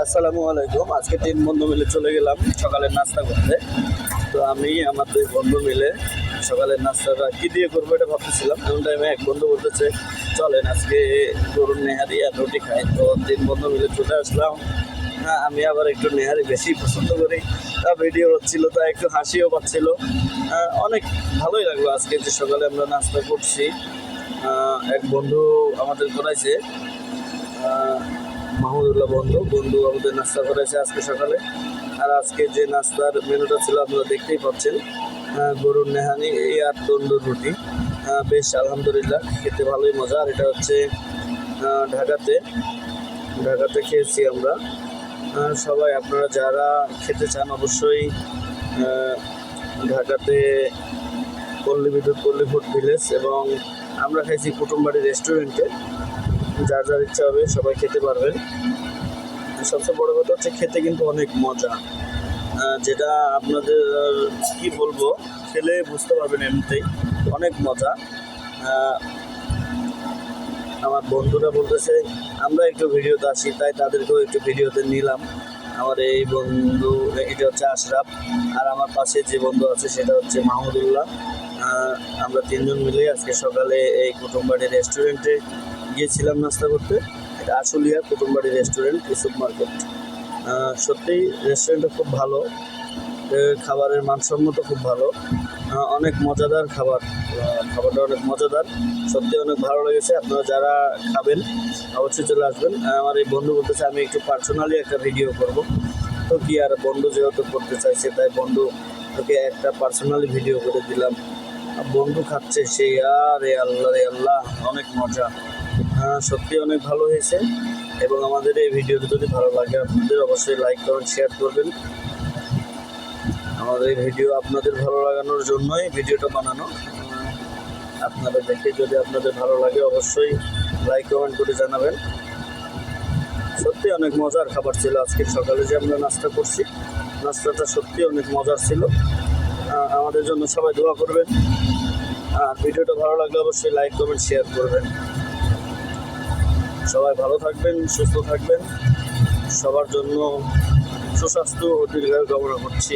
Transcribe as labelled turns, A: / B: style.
A: আসসালামু আলাইকুম। আজকে 3 বন্ধু মিলে চলে গেলাম সকালের নাস্তা করতে। তো আমি আমার 2 বন্ধু মিলে সকালের নাস্তাটা কী দিয়ে করবো এটা ভাবতেছিলাম। এমন টাইমে এক বন্ধু বলতেছে চলেন আজকে গরুর নেহারি আর রুটি খাই। তো 3 বন্ধু মিলে চলে আসলাম। হ্যাঁ, আমি আবার একটু নেহারি বেশি পছন্দ করি। ভিডিও হচ্ছিল, তা একটু হাসিও পাচ্ছিল। অনেক ভালোই লাগলো আজকে যে সকালে আমরা নাস্তা করছি। এক বন্ধু আমাদের করাইছে, মাহমুদুল্লাহ বন্ধু আমাদের নাস্তা করেছে আজকে সকালে। আর আজকে যে নাস্তার মেনুটা ছিল আপনারা দেখতেই পাচ্ছেন, গরুর নেহানি আর তন্দুর রুটি। বেশ আলহামদুলিল্লাহ, খেতে ভালোই মজা। আর এটা হচ্ছে ঢাকাতে খেয়েছি আমরা। সবাই আপনারা যারা খেতে চান অবশ্যই ঢাকাতে পল্লী ফুড ভিলেজ, এবং আমরা খাইছি কুটুমবাড়ি রেস্টুরেন্টে। যার যার ইচ্ছা হবে সবাই খেতে পারবেন। সবচেয়ে বড় কথা হচ্ছে খেতে কিন্তু অনেক মজা, যেটা আপনাদের কি বলবো, খেলে বুঝতে পারবেন। এমনিতেই অনেক মজা। আমার বন্ধুরা বলতেছে আমরা একটু ভিডিওতে আসি, তাই তাদেরকেও একটু ভিডিওতে নিলাম। আমার এই বন্ধু, এটা হচ্ছে আশরাফ, আর আমার পাশে যে বন্ধু আছে সেটা হচ্ছে মাহমুদুল্লাহ। আমরা 3 জন মিলে আজকে সকালে এই কুটুমবাড়ি রেস্টুরেন্টে গিয়েছিলাম নাস্তা করতে। এটা আশুলিয়া কুটুমবাড়ি রেস্টুরেন্ট, ইউসুফ মার্কেট। সত্যিই রেস্টুরেন্টটা খুব ভালো, খাবারের মানসম্মত খুব ভালো, অনেক মজাদার খাবারটা অনেক মজাদার, সত্যি অনেক ভালো লেগেছে। আপনারা যারা খাবেন অবশ্যই চলে আসবেন। আমার এই বন্ধু বলতেছে আমি একটু পার্সোনালি একটা ভিডিও করব। তো কি আর, বন্ধু যেহেতু করতে চাইছে তাই বন্ধু ওকে একটা পার্সোনালি ভিডিও করে দিলাম। বন্ধু খাচ্ছে সেই, রে আল্লাহ অনেক মজা। সত্যি অনেক ভালো হয়েছে। এবং আমাদের এই ভিডিওটি যদি ভালো লাগে আপনাদের অবশ্যই লাইক কমেন্ট শেয়ার করবেন। আমাদের এই ভিডিও আপনাদের ভালো লাগানোর জন্যই ভিডিওটা বানানো। আপনারা দেখে যদি আপনাদের ভালো লাগে অবশ্যই লাইক কমেন্ট করে জানাবেন। সত্যি অনেক মজার খাবার ছিল আজকে সকালে যে আমরা নাস্তা করছি। নাস্তাটা সত্যি অনেক মজার ছিল। আমাদের জন্য সবাই দোয়া করবেন। আর ভিডিওটা ভালো লাগলে অবশ্যই লাইক কমেন্ট শেয়ার করবেন। সবাই ভালো থাকবেন, সুস্থ থাকবেন। সবার জন্য সুস্বাস্থ্য ও দীর্ঘায়ু কামনা করছি।